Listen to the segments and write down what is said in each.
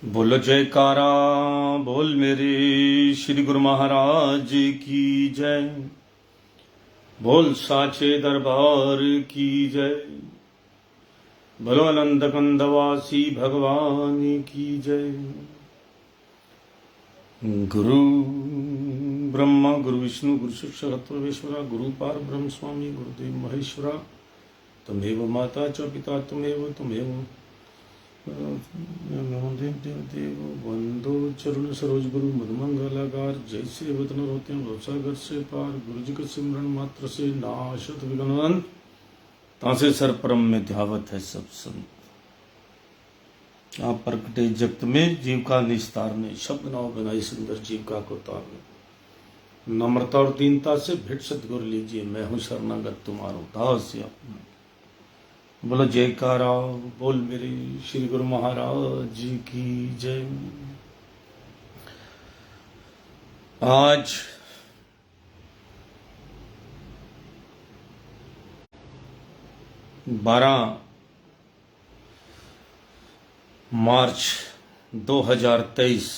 बोलो जयकारा बोल मेरे श्री गुरु महाराज की जय। बोल साचे दरबार की जय। बोलो अनंत कंदवासी भगवान की जय। गुरु ब्रह्मा गुरु विष्णु गुरु शिव सर्वेश्वरा गुरु पार ब्रह्म स्वामी गुरुदेव महेश्वरा तमेव माता च पिता तमेव देव देव देव वंदो चरण सरोज गुरु मधुमंगलाकार जैसे वतन रोते हैं सागर से पार गुरु जी के सिमरन मात्र से नाशत विघ्न तासे सर परम में ध्यावत है सब संत। आप प्रकटे जगत में जीव का निस्तार ने शब्द नाव बनाई सुंदर जीव का को तारने नम्रता और दीनता से भेंट सतगुरु लीजिए मैं हूँ शरणागत तुम्हारो दास अपना। बोलो जयकारा बोल मेरे श्री गुरु महाराज जी की जय। आज मार्च 2023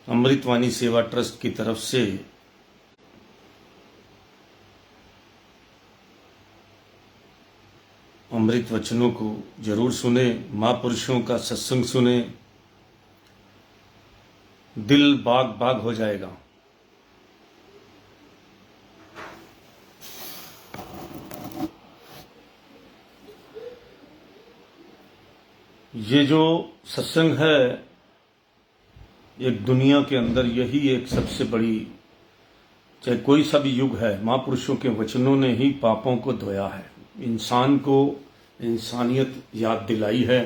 अमृतवाणी सेवा ट्रस्ट की तरफ से अमृत वचनों को जरूर सुने, महापुरुषों का सत्संग सुने, दिल बाग बाग हो जाएगा। ये जो सत्संग है एक दुनिया के अंदर यही एक सबसे बड़ी, चाहे कोई सा भी युग है, महापुरुषों के वचनों ने ही पापों को धोया है, इंसान को इंसानियत याद दिलाई है।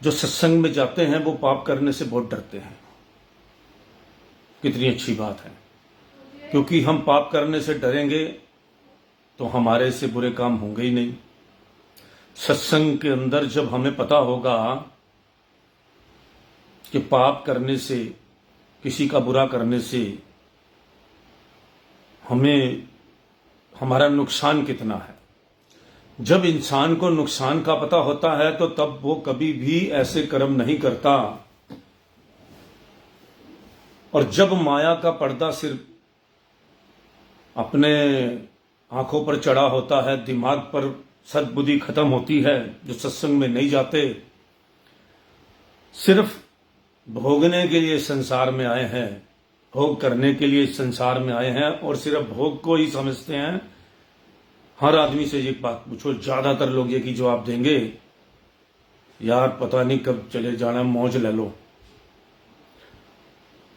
जो सत्संग में जाते हैं वो पाप करने से बहुत डरते हैं। कितनी अच्छी बात है, क्योंकि हम पाप करने से डरेंगे तो हमारे से बुरे काम होंगे ही नहीं। सत्संग के अंदर जब हमें पता होगा कि पाप करने से, किसी का बुरा करने से हमें हमारा नुकसान कितना है, जब इंसान को नुकसान का पता होता है तो तब वो कभी भी ऐसे कर्म नहीं करता। और जब माया का पर्दा सिर्फ अपने आंखों पर चढ़ा होता है, दिमाग पर सद्बुद्धि खत्म होती है, जो सत्संग में नहीं जाते, सिर्फ भोगने के लिए संसार में आए हैं, भोग करने के लिए संसार में आए हैं और सिर्फ भोग को ही समझते हैं। हर आदमी से ये बात पूछो, ज्यादातर लोग ये की जवाब देंगे, यार पता नहीं कब चले जाना, मौज ले लो।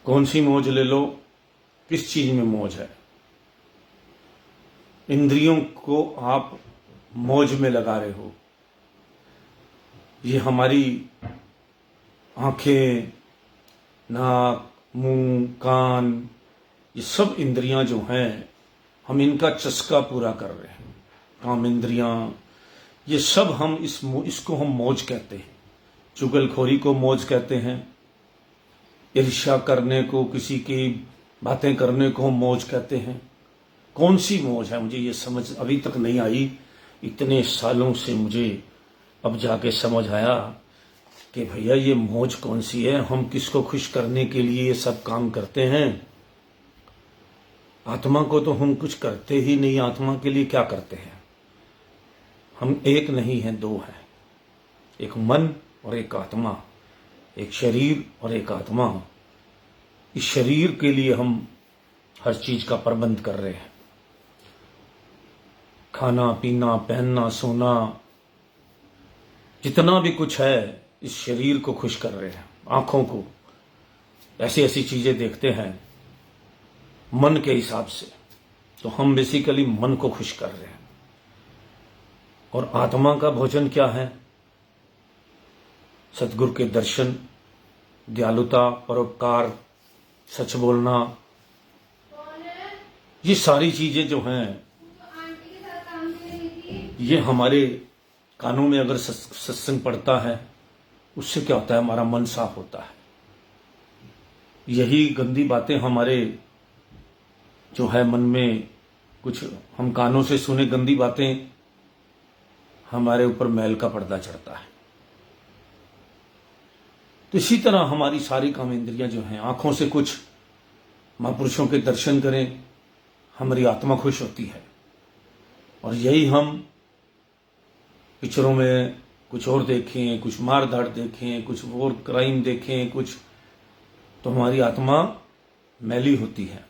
कौन सी मौज ले लो, किस चीज में मौज है? इंद्रियों को आप मौज में लगा रहे हो। ये हमारी आंखें, नाक, मुंह, कान, ये सब इंद्रियां जो हैं, हम इनका चस्का पूरा कर रहे हैं। काम इंद्रियां, ये सब हम इसको हम मौज कहते हैं। चुगलखोरी को मौज कहते हैं, ईर्ष्या करने को, किसी की बातें करने को हम मौज कहते हैं। कौन सी मौज है, मुझे ये समझ अभी तक नहीं आई। इतने सालों से मुझे अब जाके समझ आया कि भैया ये मौज कौन सी है। हम किसको खुश करने के लिए ये सब काम करते हैं? आत्मा को तो हम कुछ करते ही नहीं। आत्मा के लिए क्या करते हैं? हम एक नहीं हैं, दो हैं, एक मन और एक आत्मा, एक शरीर और एक आत्मा। इस शरीर के लिए हम हर चीज का प्रबंध कर रहे हैं, खाना पीना पहनना सोना, जितना भी कुछ है इस शरीर को खुश कर रहे हैं। आंखों को ऐसी ऐसी चीजें देखते हैं मन के हिसाब से, तो हम बेसिकली मन को खुश कर रहे हैं। और आत्मा का भोजन क्या है? सतगुरु के दर्शन, दयालुता, परोपकार, सच बोलना, ये सारी चीजें जो हैं, ये हमारे कानों में अगर सत्संग पड़ता है, उससे क्या होता है? हमारा मन साफ होता है। यही गंदी बातें हमारे जो है मन में, कुछ हम कानों से सुने गंदी बातें, हमारे ऊपर मैल का पर्दा चढ़ता है। तो इसी तरह हमारी सारी काम इंद्रियां जो हैं, आंखों से कुछ महापुरुषों के दर्शन करें, हमारी आत्मा खुश होती है। और यही हम पिक्चरों में कुछ और देखें, कुछ मार धाड़ देखें, कुछ और क्राइम देखें, कुछ, तो हमारी आत्मा मैली होती है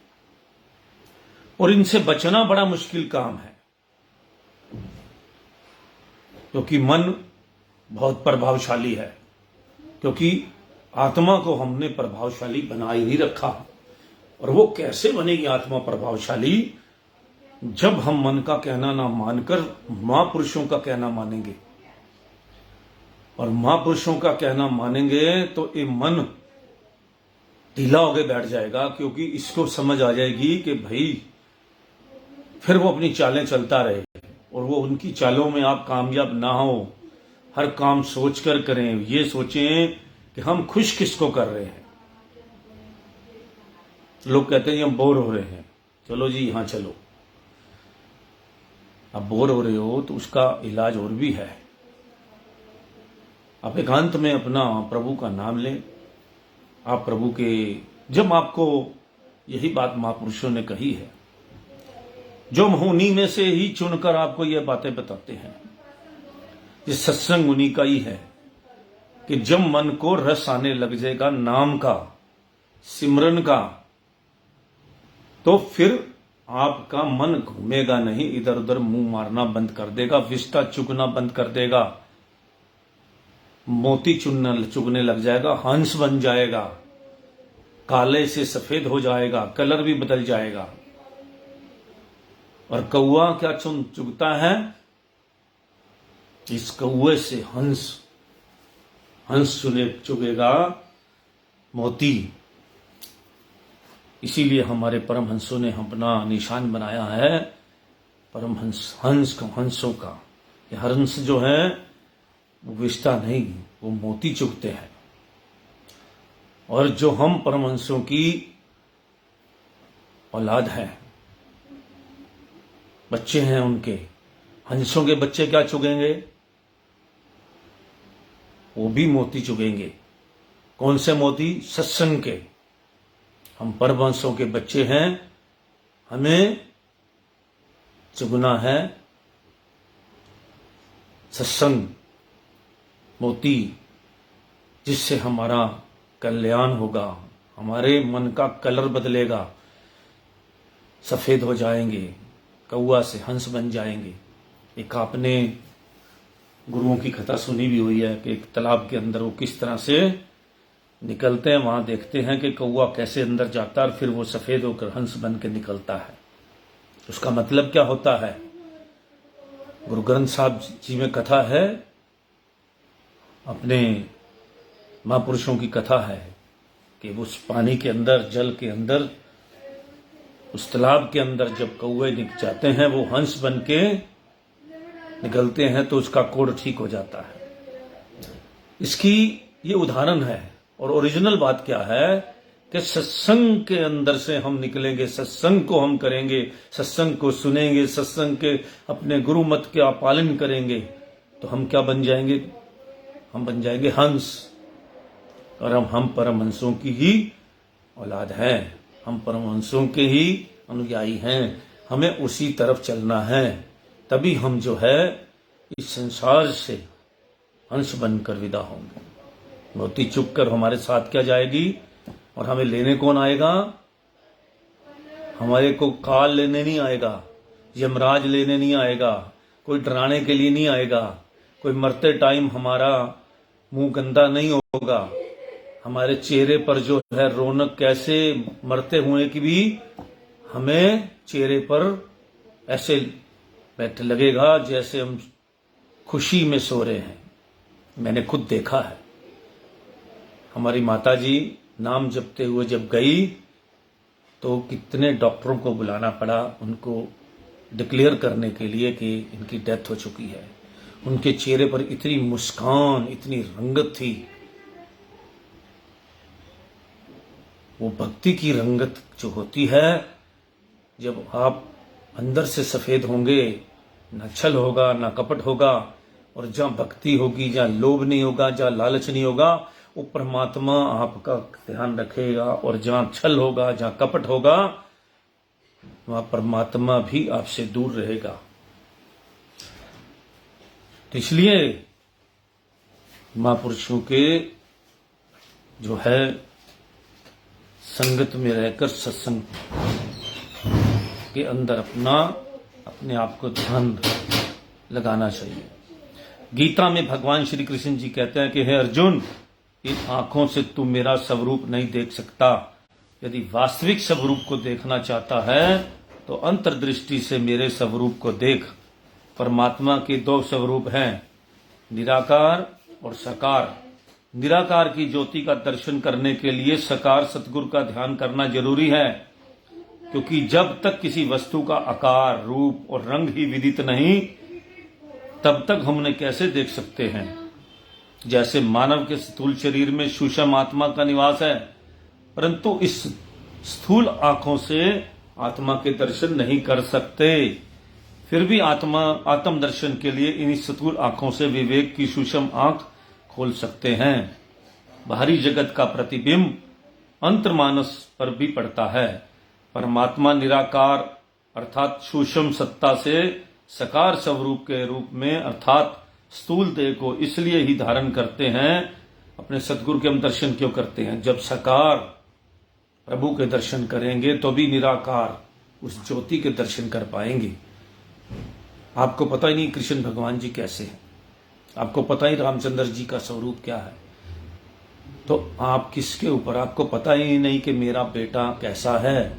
और इनसे बचना बड़ा मुश्किल काम है, क्योंकि मन बहुत प्रभावशाली है, क्योंकि आत्मा को हमने प्रभावशाली बना ही नहीं रखा। और वो कैसे बनेगी आत्मा प्रभावशाली? जब हम मन का कहना ना मानकर महापुरुषों का कहना मानेंगे। और महापुरुषों का कहना मानेंगे तो ये मन ढीला होकर बैठ जाएगा, क्योंकि इसको समझ आ जाएगी कि भाई फिर वो अपनी चालें चलता रहे और वो उनकी चालों में आप कामयाब ना हो। हर काम सोचकर करें, ये सोचें कि हम खुश किसको कर रहे हैं। लोग कहते हैं हम बोर हो रहे हैं, चलो जी यहां चलो। अब बोर हो रहे हो तो उसका इलाज और भी है। आप एकांत में अपना प्रभु का नाम लें। आप प्रभु के, जब आपको यही बात महापुरुषों ने कही है, जो उन्हीं में से ही चुनकर आपको ये बातें बताते हैं। ये सत्संग उन्हीं का ही है कि जब मन को रस आने लग जाएगा नाम का, सिमरन का, तो फिर आपका मन घूमेगा नहीं, इधर उधर मुंह मारना बंद कर देगा, विष्टा चुगना बंद कर देगा, मोती चुगने लग जाएगा, हंस बन जाएगा, काले से सफेद हो जाएगा, कलर भी बदल जाएगा। और कौआ क्या चुगता है? इस कौए से हंस चुगेगा मोती। इसीलिए हमारे परमहंसों ने अपना निशान बनाया है परमहंस, हंसों का। ये हंस जो है वो विष्टा नहीं, वो मोती चुगते हैं। और जो हम परमहंसों की औलाद हैं, बच्चे हैं उनके, हंसों के बच्चे क्या चुगेंगे? वो भी मोती चुगेंगे। कौन से मोती? सत्संग के। हम परमहंसों के बच्चे हैं, हमें चुगना है सत्संग, मोती, जिससे हमारा कल्याण होगा, हमारे मन का कलर बदलेगा, सफेद हो जाएंगे, कौआ से हंस बन जाएंगे। एक आपने गुरुओं की कथा सुनी भी हुई है कि एक तालाब के अंदर वो किस तरह से निकलते हैं, वहां देखते हैं कि कौआ कैसे अंदर जाता है और फिर वो सफेद होकर हंस बन के निकलता है। उसका मतलब क्या होता है? गुरु ग्रंथ साहब जी में कथा है, अपने महापुरुषों की कथा है कि उस पानी के अंदर, जल के अंदर, उस तालाब के अंदर जब कौए जाते हैं, वो हंस बन के निकलते हैं तो उसका कोढ़ ठीक हो जाता है। इसकी ये उदाहरण है। और ओरिजिनल बात क्या है कि सत्संग के अंदर से हम निकलेंगे, सत्संग को हम करेंगे, सत्संग को सुनेंगे, सत्संग के अपने गुरु मत का पालन करेंगे, तो हम क्या बन जाएंगे? हम बन जाएंगे हंस। और हम परमहंसों की ही औलाद हैं, हम परमहंसों के ही अनुयायी हैं। हमें उसी तरफ चलना है, तभी हम जो है इस संसार से हंस बनकर विदा होंगे। मोती चुग कर हमारे साथ क्या जाएगी? और हमें लेने कौन आएगा? हमारे को काल लेने नहीं आएगा, यमराज लेने नहीं आएगा, कोई डराने के लिए नहीं आएगा, कोई मरते टाइम हमारा मुंह गंदा नहीं होगा, हमारे चेहरे पर जो है रौनक, कैसे मरते हुए की भी हमें चेहरे पर ऐसे बैठ लगेगा जैसे हम खुशी में सो रहे हैं। मैंने खुद देखा है। हमारी माता जी नाम जपते हुए जब गई तो कितने डॉक्टरों को बुलाना पड़ा उनको डिक्लेयर करने के लिए कि इनकी डेथ हो चुकी है। उनके चेहरे पर इतनी मुस्कान, इतनी रंगत थी, वो भक्ति की रंगत जो होती है। जब आप अंदर से सफेद होंगे, न छल होगा, न कपट होगा, और जहां भक्ति होगी, जहां लोभ नहीं होगा, जहां लालच नहीं होगा, वो परमात्मा आपका ध्यान रखेगा, और जहां छल होगा, जहां कपट होगा, वहां परमात्मा भी आपसे दूर रहेगा। तो इसलिए महापुरुषों के जो है संगत में रहकर सत्संग के अंदर अपने आप को ध्यान लगाना चाहिए। गीता में भगवान श्री कृष्ण जी कहते हैं कि हे अर्जुन, इन आंखों से तू मेरा स्वरूप नहीं देख सकता। यदि वास्तविक स्वरूप को देखना चाहता है तो अंतर्दृष्टि से मेरे स्वरूप को देख। परमात्मा के दो स्वरूप हैं, निराकार और साकार। निराकार की ज्योति का दर्शन करने के लिए साकार सतगुरु का ध्यान करना जरूरी है, क्योंकि जब तक किसी वस्तु का आकार, रूप और रंग ही विदित नहीं, तब तक हम उन्हें कैसे देख सकते हैं। जैसे मानव के स्थूल शरीर में सूक्ष्म आत्मा का निवास है, परंतु इस स्थूल आंखों से आत्मा के दर्शन नहीं कर सकते। फिर भी आत्म दर्शन के लिए इन स्थूल आंखों से विवेक की सूक्ष्म आंख खोल सकते हैं। बाहरी जगत का प्रतिबिंब अंतर्मानस पर भी पड़ता है। परमात्मा निराकार अर्थात सूक्ष्म सत्ता से साकार स्वरूप के रूप में अर्थात स्थूल देह को इसलिए ही धारण करते हैं। अपने सतगुरु के हम दर्शन क्यों करते हैं? जब साकार प्रभु के दर्शन करेंगे तो भी निराकार उस ज्योति के दर्शन कर पाएंगे। आपको पता ही नहीं कृष्ण भगवान जी कैसे हैं, आपको पता ही रामचंद्र जी का स्वरूप क्या है, तो आप किसके ऊपर, आपको पता ही नहीं कि मेरा बेटा कैसा है,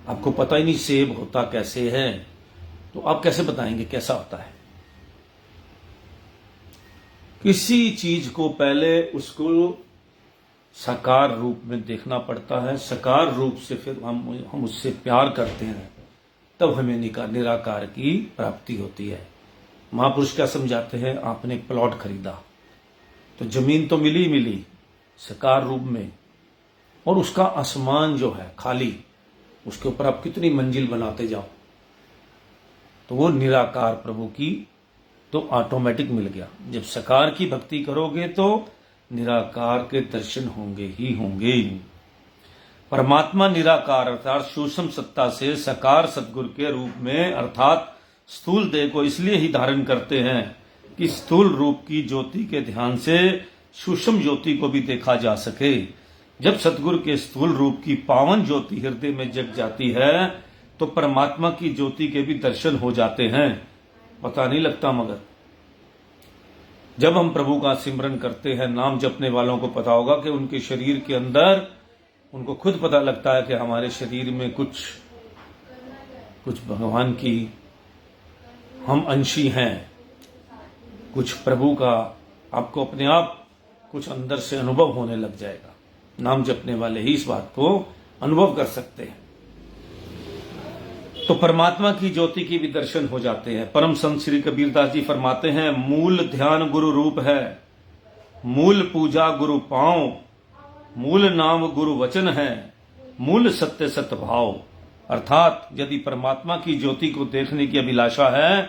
आपको पता ही नहीं सेब होता कैसे है, तो आप कैसे बताएंगे कैसा होता है? किसी चीज को पहले उसको साकार रूप में देखना पड़ता है, साकार रूप से फिर हम उससे प्यार करते हैं, तब हमें निराकार की प्राप्ति होती है। महापुरुष क्या समझाते हैं? आपने एक प्लॉट खरीदा तो जमीन तो मिली साकार रूप में, और उसका आसमान जो है खाली, उसके ऊपर आप कितनी मंजिल बनाते जाओ, तो वो निराकार प्रभु की तो ऑटोमेटिक मिल गया। जब साकार की भक्ति करोगे तो निराकार के दर्शन होंगे ही होंगे। परमात्मा निराकार अर्थात सूक्ष्म सत्ता से साकार सतगुरु के रूप में अर्थात स्थूल देह को इसलिए ही धारण करते हैं कि स्थूल रूप की ज्योति के ध्यान से सूक्ष्म ज्योति को भी देखा जा सके। जब सतगुरु के स्थूल रूप की पावन ज्योति हृदय में जग जाती है तो परमात्मा की ज्योति के भी दर्शन हो जाते हैं, पता नहीं लगता। मगर जब हम प्रभु का सिमरन करते हैं, नाम जपने वालों को पता होगा कि उनके शरीर के अंदर उनको खुद पता लगता है कि हमारे शरीर में कुछ भगवान की हम अंशी हैं, कुछ प्रभु का आपको अपने आप कुछ अंदर से अनुभव होने लग जाएगा। नाम जपने वाले ही इस बात को अनुभव कर सकते हैं। तो परमात्मा की ज्योति की भी दर्शन हो जाते हैं। परम संत श्री कबीरदास जी फरमाते हैं, मूल ध्यान गुरु रूप है, मूल पूजा गुरु पांव, मूल नाम गुरु वचन है, मूल सत्य सत्य भाव। अर्थात यदि परमात्मा की ज्योति को देखने की अभिलाषा है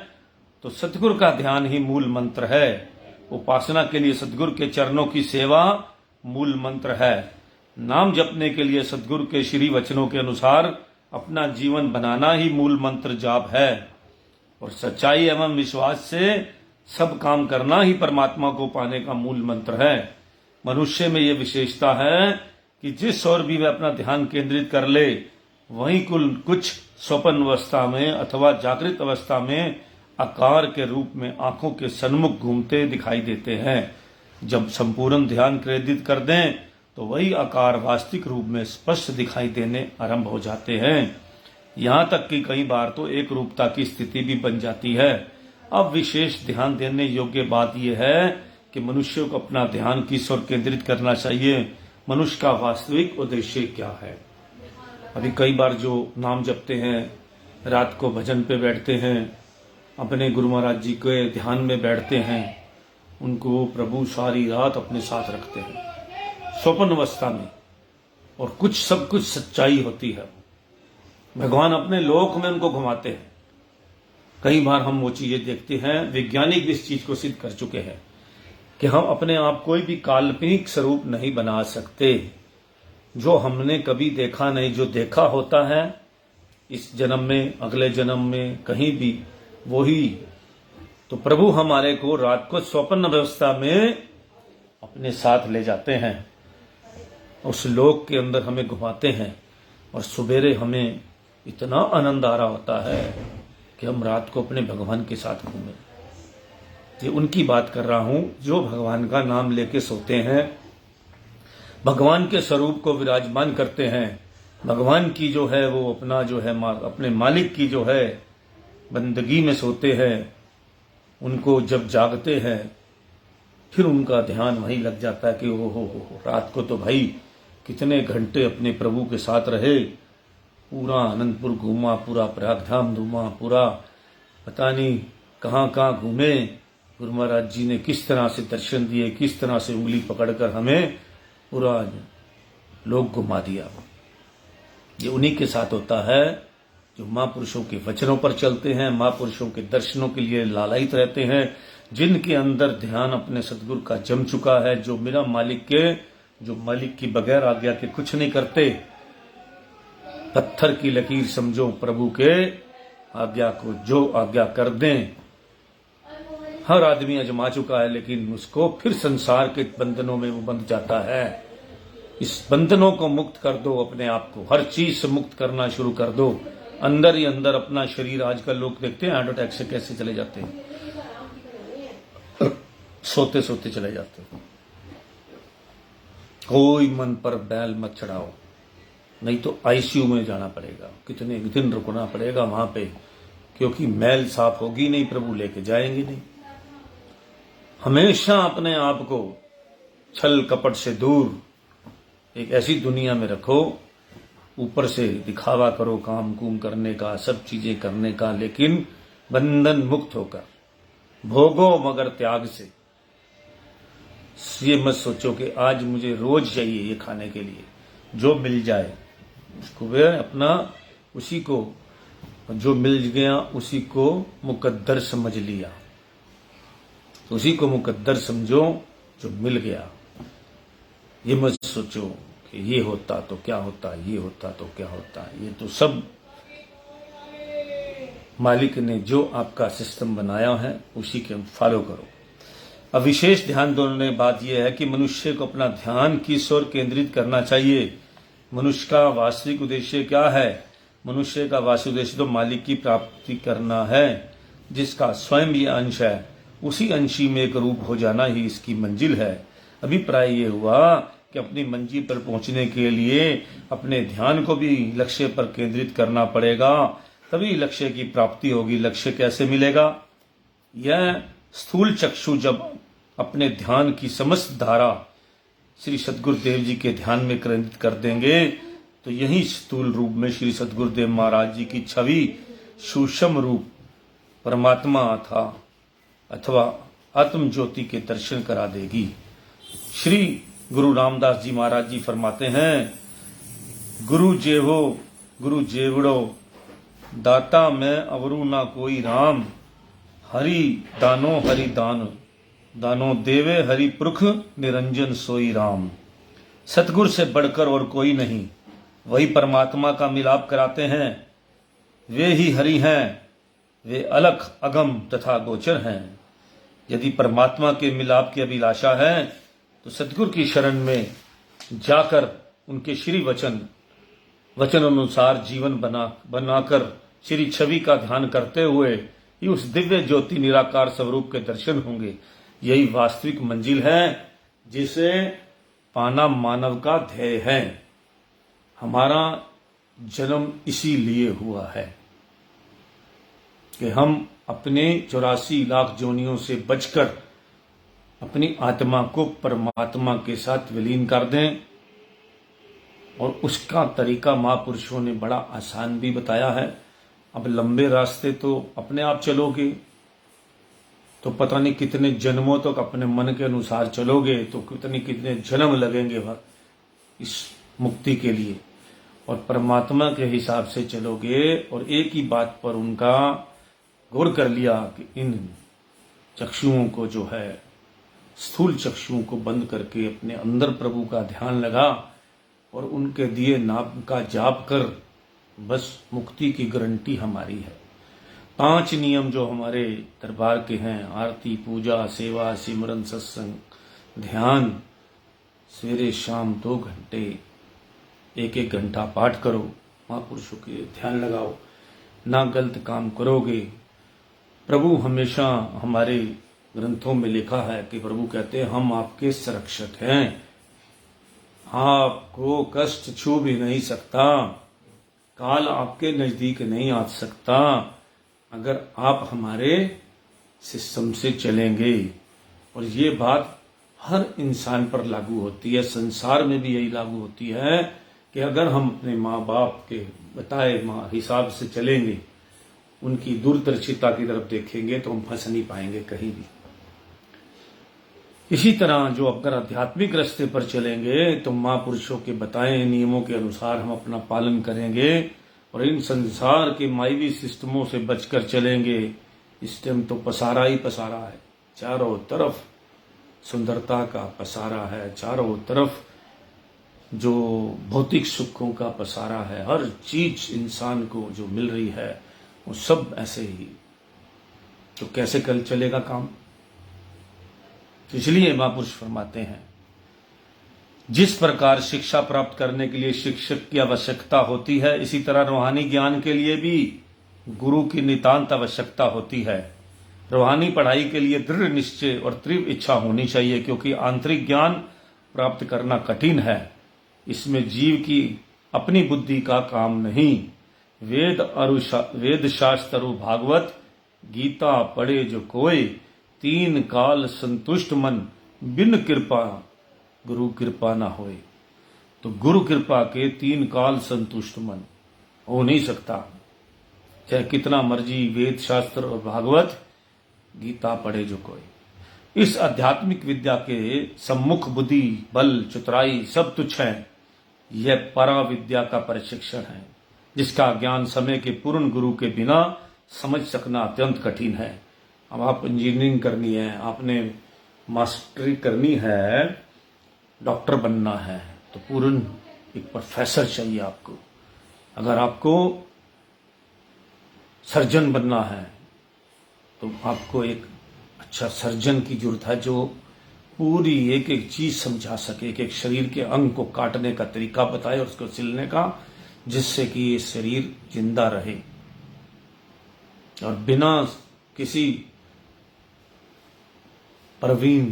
तो सतगुरु का ध्यान ही मूल मंत्र है। उपासना के लिए सतगुरु के चरणों की सेवा मूल मंत्र है। नाम जपने के लिए सतगुरु के श्री वचनों के अनुसार अपना जीवन बनाना ही मूल मंत्र जाप है। और सच्चाई एवं विश्वास से सब काम करना ही परमात्मा को पाने का मूल मंत्र है। मनुष्य में यह विशेषता है कि जिस ओर भी वह अपना ध्यान केंद्रित कर ले, वहीं कुछ स्वप्न अवस्था में अथवा जागृत अवस्था में आकार के रूप में आंखों के सन्मुख घूमते दिखाई देते हैं। जब संपूर्ण ध्यान केंद्रित कर दें तो वही आकार वास्तविक रूप में स्पष्ट दिखाई देने आरंभ हो जाते हैं। यहाँ तक कि कई बार तो एक रूपता की स्थिति भी बन जाती है। अब विशेष ध्यान देने योग्य बात यह है कि मनुष्य को अपना ध्यान किस ओर केंद्रित करना चाहिए, मनुष्य का वास्तविक उद्देश्य क्या है। अभी कई बार जो नाम जपते हैं, रात को भजन पे बैठते हैं, अपने गुरु महाराज जी के ध्यान में बैठते हैं, उनको प्रभु सारी रात अपने साथ रखते हैं स्वप्न अवस्था में, और सब कुछ सच्चाई होती है। भगवान अपने लोक में उनको घुमाते हैं। कई बार हम वो चीजें देखते हैं, वैज्ञानिक भी इस चीज को सिद्ध कर चुके हैं कि हम अपने आप कोई भी काल्पनिक स्वरूप नहीं बना सकते। जो हमने कभी देखा नहीं, जो देखा होता है इस जन्म में, अगले जन्म में, कहीं भी वही। तो प्रभु हमारे को रात को स्वप्न अवस्था में अपने साथ ले जाते हैं, उस लोक के अंदर हमें घुमाते हैं, और सवेरे हमें इतना आनंद आ रहा होता है कि हम रात को अपने भगवान के साथ घूमें। ये उनकी बात कर रहा हूं जो भगवान का नाम लेके सोते हैं, भगवान के स्वरूप को विराजमान करते हैं, भगवान की जो है वो अपना जो है अपने मालिक की जो है बंदगी में सोते हैं। उनको जब जागते हैं फिर उनका ध्यान वहीं लग जाता है कि ओ हो रात को तो भाई कितने घंटे अपने प्रभु के साथ रहे, पूरा अनंतपुर घूमा, पूरा प्रयागधाम घूमा, पूरा पता नहीं कहाँ कहाँ घूमे। गुरु महाराज जी ने किस तरह से दर्शन दिए, किस तरह से उंगली पकड़कर हमें पूरा लोक घुमा दिया। ये उन्हीं के साथ होता है जो महापुरुषों के वचनों पर चलते हैं, महापुरुषों के दर्शनों के लिए लालायित रहते हैं, जिनके अंदर ध्यान अपने सदगुरु का जम चुका है, जो मेरा मालिक के, जो मालिक की बगैर आज्ञा के कुछ नहीं करते। पत्थर की लकीर समझो प्रभु के आज्ञा को, जो आज्ञा कर दें। हर आदमी अजमा चुका है, लेकिन उसको फिर संसार के बंधनों में वो बंध जाता है। इस बंधनों को मुक्त कर दो, अपने आप को हर चीज से मुक्त करना शुरू कर दो। अंदर ही अंदर अपना शरीर, आजकल लोग देखते हैं हार्ट अटैक से कैसे चले जाते हैं, सोते सोते चले जाते हैं। कोई मन पर बैल मत चढ़ाओ, नहीं तो आईसीयू में जाना पड़ेगा, कितने दिन रुकना पड़ेगा वहां पे, क्योंकि मैल साफ होगी नहीं, प्रभु लेके जाएंगे नहीं। हमेशा अपने आप को छल कपट से दूर एक ऐसी दुनिया में रखो, ऊपर से दिखावा करो काम कूम करने का, सब चीजें करने का, लेकिन बंधन मुक्त होकर भोगो मगर त्याग से। ये मत सोचो कि आज मुझे रोज चाहिए ये खाने के लिए, जो मिल जाए उसको वे अपना, उसी को जो मिल गया उसी को मुकद्दर समझ लिया, उसी को मुकद्दर समझो जो मिल गया। ये मत सोचो कि ये होता तो क्या होता, ये होता तो क्या होता। ये तो सब मालिक ने जो आपका सिस्टम बनाया है उसी के फॉलो करो। अब विशेष ध्यान देने बात यह है कि मनुष्य को अपना ध्यान किस ओर केंद्रित करना चाहिए। मनुष्य का वास्तविक उद्देश्य क्या है? मनुष्य का वास्तविक उद्देश्य तो मालिक की प्राप्ति करना है, जिसका स्वयं ये अंश है, उसी अंशी में एक रूप हो जाना ही इसकी मंजिल है। अभिप्राय ये हुआ कि अपनी मंजिल पर पहुंचने के लिए अपने ध्यान को भी लक्ष्य पर केंद्रित करना पड़ेगा, तभी लक्ष्य की प्राप्ति होगी। लक्ष्य कैसे मिलेगा? यह स्थूल चक्षु जब अपने ध्यान की समस्त धारा श्री सद्गुरुदेव जी के ध्यान में केंद्रित कर देंगे, तो यही स्थूल रूप में श्री सद्गुरुदेव महाराज जी की छवि, सूक्ष्म रूप परमात्मा था अथवा आत्म ज्योति के दर्शन करा देगी। श्री गुरु रामदास जी महाराज जी फरमाते हैं, गुरु जेवो गुरु जेवड़ो, दाता मैं अवरु ना कोई राम, हरि दानो हरि दान, दानो देवे हरि पुरख, निरंजन सोई राम। सतगुरु से बढ़कर और कोई नहीं, वही परमात्मा का मिलाप कराते हैं, वे ही हरि हैं, वे अलख अगम तथा गोचर हैं। यदि परमात्मा के मिलाप की अभिलाषा है तो सतगुरु की शरण में जाकर उनके श्री वचन अनुसार जीवन बनाकर श्री छवि का ध्यान करते हुए ही उस दिव्य ज्योति निराकार स्वरूप के दर्शन होंगे। यही वास्तविक मंजिल है जिसे पाना मानव का ध्येय है। हमारा जन्म इसीलिए हुआ है कि हम अपने 84 लाख जोनियों से बचकर अपनी आत्मा को परमात्मा के साथ विलीन कर दें। और उसका तरीका महापुरुषों ने बड़ा आसान भी बताया है। अब लंबे रास्ते तो अपने आप चलोगे तो पता नहीं कितने जन्मों तक अपने मन के अनुसार चलोगे तो कितने जन्म लगेंगे वह इस मुक्ति के लिए। और परमात्मा के हिसाब से चलोगे और एक ही बात पर उनका गौर कर लिया कि इन चक्षुओं को जो है स्थूल चक्षुओं को बंद करके अपने अंदर प्रभु का ध्यान लगा और उनके दिए नाम का जाप कर, बस मुक्ति की गारंटी हमारी है। 5 नियम जो हमारे दरबार के हैं, आरती, पूजा, सेवा, सिमरन, सत्संग, ध्यान, सवेरे शाम 2 घंटे 1-1 घंटा पाठ करो, महापुरुषों के ध्यान लगाओ, ना गलत काम करोगे। प्रभु हमेशा हमारे ग्रंथों में लिखा है कि प्रभु कहते हैं हम आपके संरक्षक हैं, आपको कष्ट छू भी नहीं सकता, काल आपके नजदीक नहीं आ सकता अगर आप हमारे सिस्टम से चलेंगे। और ये बात हर इंसान पर लागू होती है, संसार में भी यही लागू होती है कि अगर हम अपने माँ बाप के बताए हिसाब से चलेंगे, उनकी दूरदर्शिता की तरफ देखेंगे तो हम फंस नहीं पाएंगे कहीं भी। इसी तरह जो अगर आध्यात्मिक रास्ते पर चलेंगे तो महापुरुषों के बताए नियमों के अनुसार हम अपना पालन करेंगे और इन संसार के मायवी सिस्टमों से बचकर चलेंगे। इस टाइम तो पसारा ही पसारा है, चारों तरफ सुंदरता का पसारा है, चारों तरफ जो भौतिक सुखों का पसारा है, हर चीज इंसान को जो मिल रही है वो सब ऐसे ही, तो कैसे कल चलेगा काम। तो इसलिए महापुरुष फरमाते हैं जिस प्रकार शिक्षा प्राप्त करने के लिए शिक्षक की आवश्यकता होती है, इसी तरह रूहानी ज्ञान के लिए भी गुरु की नितांत आवश्यकता होती है। रूहानी पढ़ाई के लिए दृढ़ निश्चय और तीव्र इच्छा होनी चाहिए, क्योंकि आंतरिक ज्ञान प्राप्त करना कठिन है। इसमें जीव की अपनी बुद्धि का काम नहीं। वेद शास्त्र और भागवत गीता पढ़े जो कोई, 3 काल संतुष्ट मन, बिन कृपा गुरु कृपा ना होए। तो गुरु कृपा के 3 काल संतुष्ट मन हो नहीं सकता, चाहे कितना मर्जी वेद शास्त्र और भागवत गीता पढ़े जो कोई। इस आध्यात्मिक विद्या के सम्मुख बुद्धि, बल, चतुराई सब तुच्छ है। यह परा विद्या का प्रशिक्षण है, जिसका ज्ञान समय के पूर्ण गुरु के बिना समझ सकना अत्यंत कठिन है। अब आप इंजीनियरिंग करनी है, आपने मास्टरी करनी है, डॉक्टर बनना है, तो पूर्ण एक प्रोफेसर चाहिए आपको। अगर आपको सर्जन बनना है तो आपको एक अच्छा सर्जन की जरूरत है, जो पूरी एक एक चीज समझा सके, एक एक शरीर के अंग को काटने का तरीका बताए और उसको सिलने का, जिससे कि ये शरीर जिंदा रहे। और बिना किसी प्रवीण,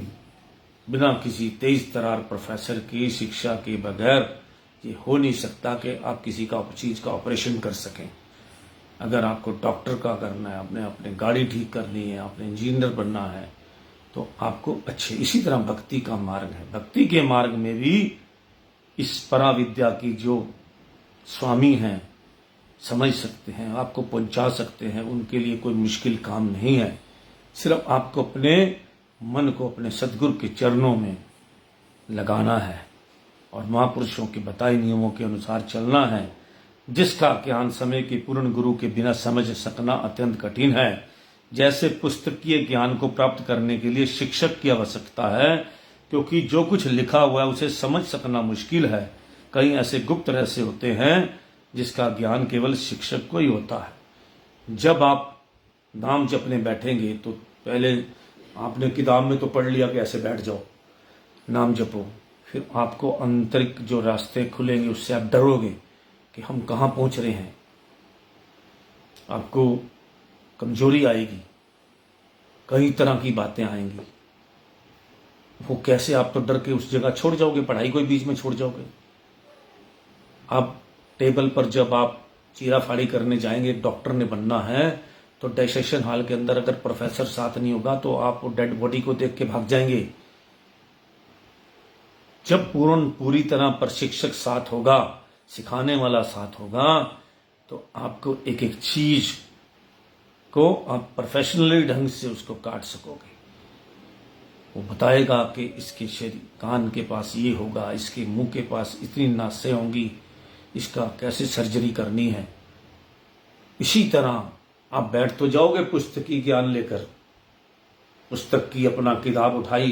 बिना किसी तेज तरार प्रोफेसर की शिक्षा के बगैर ये हो नहीं सकता कि आप किसी का चीज का ऑपरेशन कर सकें। अगर आपको डॉक्टर का करना है, आपने अपने गाड़ी ठीक करनी है, आपने इंजीनियर बनना है, तो आपको अच्छे, इसी तरह भक्ति का मार्ग है। भक्ति के मार्ग में भी इस परा विद्या की जो स्वामी हैं समझ सकते हैं, आपको पहुंचा सकते हैं, उनके लिए कोई मुश्किल काम नहीं है। सिर्फ आपको अपने मन को अपने सदगुरु के चरणों में लगाना है और महापुरुषों के बताए नियमों के अनुसार चलना है, जिसका ज्ञान समय के पूर्ण गुरु के बिना समझ सकना अत्यंत कठिन है। जैसे पुस्तकीय ज्ञान को प्राप्त करने के लिए शिक्षक की आवश्यकता है, क्योंकि जो कुछ लिखा हुआ है उसे समझ सकना मुश्किल है। कई ऐसे गुप्त रहस्य होते हैं जिसका ज्ञान केवल शिक्षक को ही होता है। जब आप नाम जपने बैठेंगे तो पहले आपने किताब में तो पढ़ लिया कि ऐसे बैठ जाओ, नाम जपो, फिर आपको आंतरिक जो रास्ते खुलेंगे उससे आप डरोगे कि हम कहाँ पहुंच रहे हैं। आपको कमजोरी आएगी, कई तरह की बातें आएंगी, वो कैसे आप तो डर के उस जगह छोड़ जाओगे, पढ़ाई को बीच में छोड़ जाओगे। आप टेबल पर जब आप चीरा फाड़ी करने जाएंगे, डॉक्टर ने बनना है, तो डाइसेक्शन हॉल के अंदर अगर प्रोफेसर साथ नहीं होगा तो आप डेड बॉडी को देख के भाग जाएंगे। जब पूरी तरह प्रशिक्षक साथ होगा, सिखाने वाला साथ होगा, तो आपको एक एक चीज को आप प्रोफेशनली ढंग से उसको काट सकोगे। वो बताएगा कि इसके शरीर कान के पास ये होगा, इसके मुंह के पास इतनी नासें होंगी, इसका कैसे सर्जरी करनी है। इसी तरह आप बैठ तो जाओगे पुस्तकी ज्ञान लेकर, पुस्तक की अपना किताब उठाई,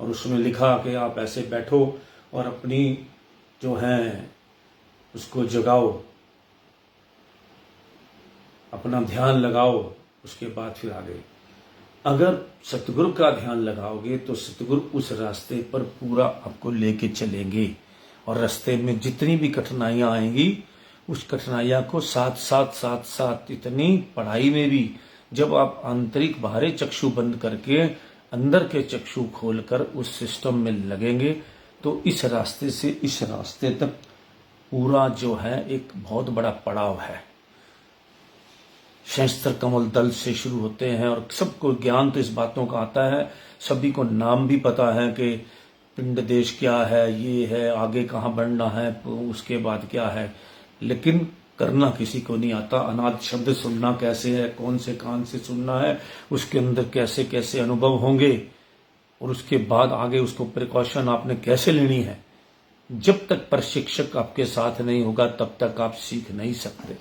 और उसमें लिखा कि आप ऐसे बैठो और अपनी जो है उसको जगाओ, अपना ध्यान लगाओ, उसके बाद फिर आगे। अगर सतगुरु का ध्यान लगाओगे तो सतगुरु उस रास्ते पर पूरा आपको लेके चलेंगे, और रास्ते में जितनी भी कठिनाइयां आएंगी उस कठिनाइयां को साथ इतनी पढ़ाई में भी जब आप आंतरिक बाहरी चक्षु बंद करके अंदर के चक्षु खोलकर उस सिस्टम में लगेंगे तो इस रास्ते से इस रास्ते तक पूरा जो है एक बहुत बड़ा पड़ाव है। सहस्त्र कमल दल से शुरू होते हैं और सबको ज्ञान तो इस बातों का आता है, सभी को नाम भी पता है कि पिंड देश क्या है, ये है, आगे कहाँ बढ़ना है, उसके बाद क्या है, लेकिन करना किसी को नहीं आता। अनाद शब्द सुनना कैसे है, कौन से कान से सुनना है, उसके अंदर कैसे कैसे अनुभव होंगे, और उसके बाद आगे उसको प्रिकॉशन आपने कैसे लेनी है, जब तक प्रशिक्षक आपके साथ नहीं होगा तब तक आप सीख नहीं सकते।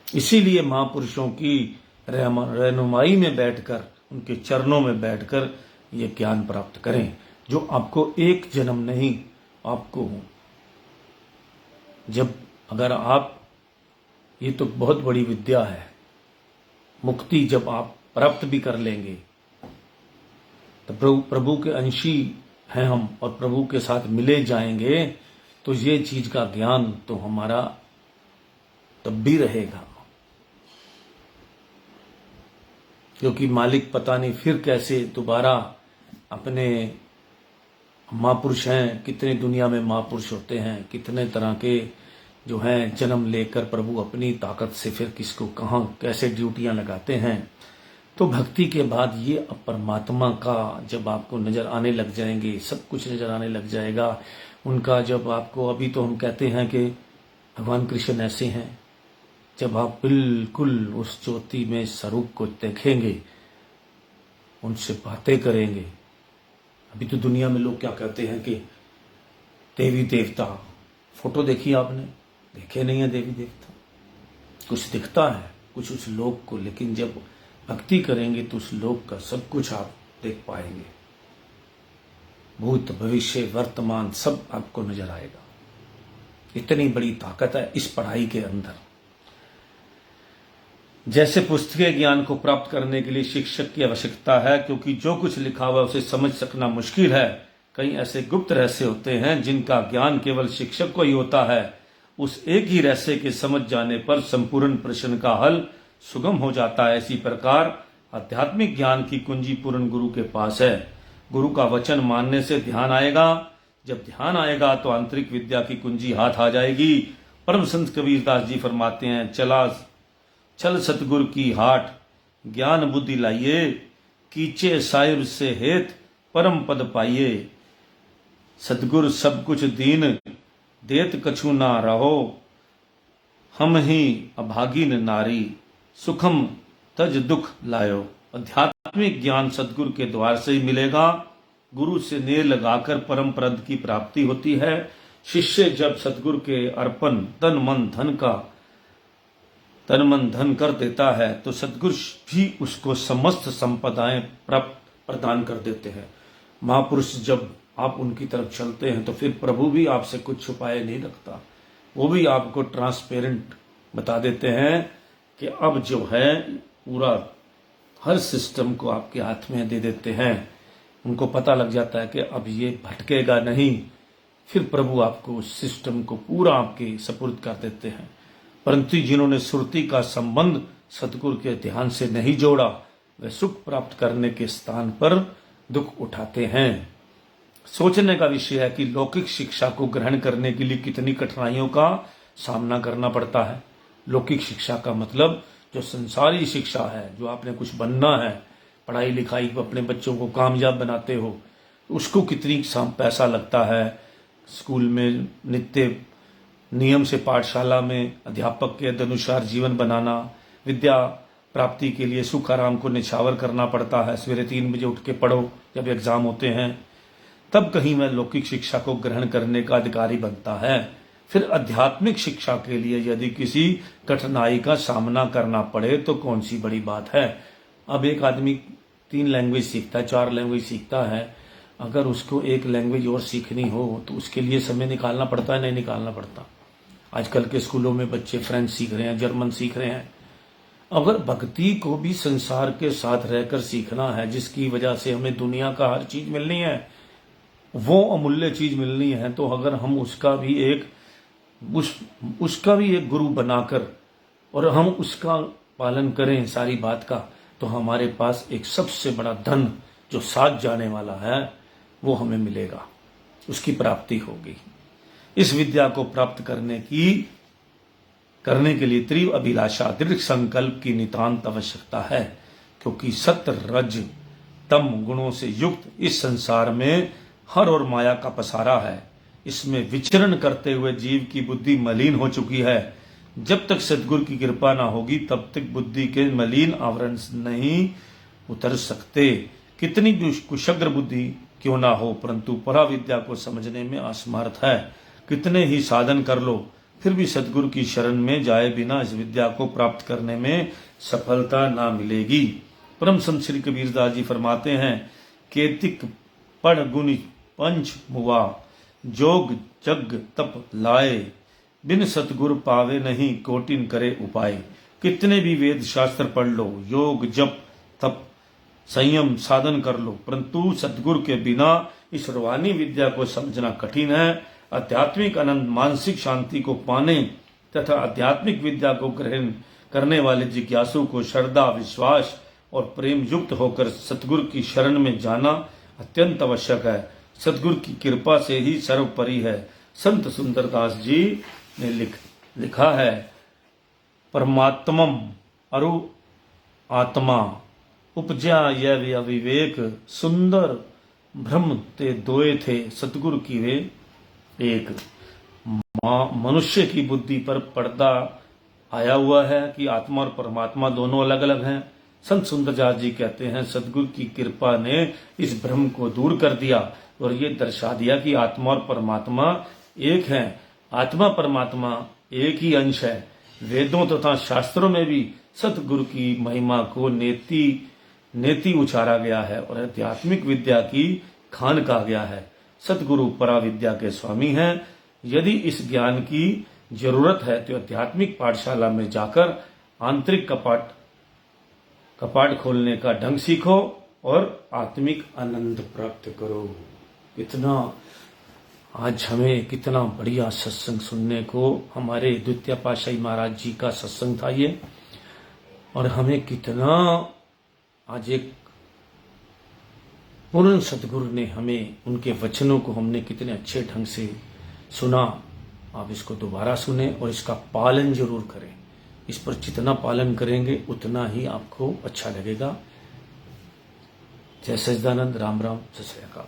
इसीलिए महापुरुषों की रहनुमाई में बैठकर, उनके चरणों में बैठकर ये ज्ञान प्राप्त करें, जो आपको एक जन्म नहीं आपको जब अगर आप, ये तो बहुत बड़ी विद्या है, मुक्ति जब आप प्राप्त भी कर लेंगे तो प्रभु के अंशी हैं हम और प्रभु के साथ मिले जाएंगे, तो ये चीज का ज्ञान तो हमारा तब भी रहेगा, क्योंकि मालिक पता नहीं फिर कैसे दोबारा अपने महापुरुष हैं, कितने दुनिया में महापुरुष होते हैं, कितने तरह के जो हैं जन्म लेकर प्रभु अपनी ताकत से फिर किसको कहाँ कैसे ड्यूटियां लगाते हैं। तो भक्ति के बाद ये परमात्मा का जब आपको नजर आने लग जाएंगे, सब कुछ नजर आने लग जाएगा उनका, जब आपको, अभी तो हम कहते हैं कि भगवान कृष्ण ऐसे हैं, जब आप बिल्कुल उस ज्योति में स्वरूप को देखेंगे, उनसे बातें करेंगे। अभी तो दुनिया में लोग क्या कहते हैं कि देवी देवता, फोटो देखी आपने, देखे नहीं है देवी देवता, कुछ दिखता है कुछ उस लोक को, लेकिन जब भक्ति करेंगे तो उस लोक का सब कुछ आप देख पाएंगे, भूत भविष्य वर्तमान सब आपको नजर आएगा। इतनी बड़ी ताकत है इस पढ़ाई के अंदर। जैसे पुस्तकीय ज्ञान को प्राप्त करने के लिए शिक्षक की आवश्यकता है, क्योंकि जो कुछ लिखा हुआ है उसे समझ सकना मुश्किल है। कई ऐसे गुप्त रहस्य होते हैं जिनका ज्ञान केवल शिक्षक को ही होता है। उस एक ही रहस्य के समझ जाने पर संपूर्ण प्रश्न का हल सुगम हो जाता है। इसी प्रकार आध्यात्मिक ज्ञान की कुंजी पूर्ण गुरु के पास है। गुरु का वचन मानने से ध्यान आएगा, जब ध्यान आएगा तो आंतरिक विद्या की कुंजी हाथ आ जाएगी। परम संत कबीरदास जी फरमाते हैं, चल सतगुर की हाट, ज्ञान बुद्धि लाइए, कीचे साहिब से हेत परम पद पाइए। सतगुर सब कुछ दीन, देत कछु ना रहो, हम ही अभागिन नारी, सुखम तज दुख लायो। आध्यात्मिक ज्ञान सतगुरु के द्वार से ही मिलेगा। गुरु से नेह लगाकर परम पद की प्राप्ति होती है। शिष्य जब सतगुरु के अर्पण तन मन धन कर देता है तो सतगुरु भी उसको समस्त संपदाएं प्रदान कर देते हैं। महापुरुष जब आप उनकी तरफ चलते हैं तो फिर प्रभु भी आपसे कुछ छुपाए नहीं रखता, वो भी आपको ट्रांसपेरेंट बता देते हैं कि अब जो है पूरा हर सिस्टम को आपके हाथ में दे देते हैं। उनको पता लग जाता है कि अब ये भटकेगा नहीं, फिर प्रभु आपको उस सिस्टम को पूरा आपके सपुर्द कर देते हैं। परंतु जिन्होंने सुरती का संबंध सतगुरु के ध्यान से नहीं जोड़ा, वे सुख प्राप्त करने के स्थान पर दुख उठाते हैं। सोचने का विषय है कि लौकिक शिक्षा को ग्रहण करने के लिए कितनी कठिनाइयों का सामना करना पड़ता है। लौकिक शिक्षा का मतलब जो संसारी शिक्षा है, जो आपने कुछ बनना है, पढ़ाई लिखाई अपने बच्चों को कामयाब बनाते हो, उसको कितनी पैसा लगता है। स्कूल में नित्य नियम से पाठशाला में अध्यापक के अनुसार जीवन बनाना, विद्या प्राप्ति के लिए सुख आराम को निछावर करना पड़ता है। सवेरे 3 बजे उठ के पढ़ो, जब एग्जाम होते हैं तब कहीं वह लौकिक शिक्षा को ग्रहण करने का अधिकारी बनता है। फिर आध्यात्मिक शिक्षा के लिए यदि किसी कठिनाई का सामना करना पड़े तो कौन सी बड़ी बात है। अब एक आदमी 3 लैंग्वेज सीखता है, 4 लैंग्वेज सीखता है, अगर उसको एक लैंग्वेज और सीखनी हो तो उसके लिए समय निकालना पड़ता है, नहीं निकालना पड़ता। आजकल के स्कूलों में बच्चे फ्रेंच सीख रहे हैं, जर्मन सीख रहे हैं। अगर भक्ति को भी संसार के साथ रहकर सीखना है, जिसकी वजह से हमें दुनिया का हर चीज मिलनी है, वो अमूल्य चीज मिलनी है, तो अगर हम उसका भी एक गुरु बनाकर और हम उसका पालन करें सारी बात का, तो हमारे पास एक सबसे बड़ा धन जो साथ जाने वाला है वो हमें मिलेगा, उसकी प्राप्ति होगी। इस विद्या को प्राप्त करने के लिए तीव्र अभिलाषा, दृढ़ संकल्प की नितांत आवश्यकता है, क्योंकि सत्य रज तम गुणों से युक्त इस संसार में हर और माया का पसारा है। इसमें विचरण करते हुए जीव की बुद्धि मलिन हो चुकी है। जब तक सद्गुरु की कृपा ना होगी तब तक बुद्धि के मलिन आवरण नहीं उतर सकते। कितनी भी कुशग्र बुद्धि क्यों ना हो, परंतु पराविद्या को समझने में असमर्थ है। कितने ही साधन कर लो, फिर भी सद्गुरु की शरण में जाए बिना इस विद्या को प्राप्त करने में सफलता ना मिलेगी। परम संत श्री कबीरदास जी फरमाते हैं, केतिक पढ़ गुण पंच मुआ, जोग जग तप लाए, बिन सतगुरु पावे नहीं कोटिन करे उपाय। कितने भी वेद शास्त्र पढ़ लो, योग जप तप संयम साधन कर लो, परंतु सतगुरु के बिना इस रूहानी विद्या को समझना कठिन है। आध्यात्मिक आनंद, मानसिक शांति को पाने तथा आध्यात्मिक विद्या को ग्रहण करने वाले जिज्ञासु को श्रद्धा, विश्वास और प्रेम युक्त होकर सतगुरु की शरण में जाना अत्यंत आवश्यक है। सतगुरु की कृपा से ही सर्वोपरि है। संत सुंदरदास जी ने लिखा है, परमात्मम अरु आत्मा उपजा यह विवेक, सुंदर ब्रह्म ते दोए थे सतगुरु की वे एक। मनुष्य की बुद्धि पर पर्दा आया हुआ है कि आत्मा और परमात्मा दोनों अलग अलग हैं। संत सुंदरदास जी कहते हैं, सतगुरु की कृपा ने इस भ्रम को दूर कर दिया और ये दर्शा दिया कि आत्मा और परमात्मा एक हैं। आत्मा परमात्मा एक ही अंश है। वेदों तथा शास्त्रों में भी सतगुरु की महिमा को नेति उचारा गया है और आध्यात्मिक विद्या की खान कहा गया है। सतगुरु पराविद्या के स्वामी हैं। यदि इस ज्ञान की जरूरत है तो आध्यात्मिक पाठशाला में जाकर आंतरिक कपाट खोलने का ढंग सीखो और आत्मिक आनंद प्राप्त करो। आज हमें कितना बढ़िया सत्संग सुनने को, हमारे द्वितीय पातशाही महाराज जी का सत्संग था ये, और हमें कितना आज एक पूर्ण सतगुरु ने हमें, उनके वचनों को हमने कितने अच्छे ढंग से सुना। आप इसको दोबारा सुने और इसका पालन जरूर करें। इस पर जितना पालन करेंगे उतना ही आपको अच्छा लगेगा। जय सच्चिदानंद। राम राम। सत श्री अकाल।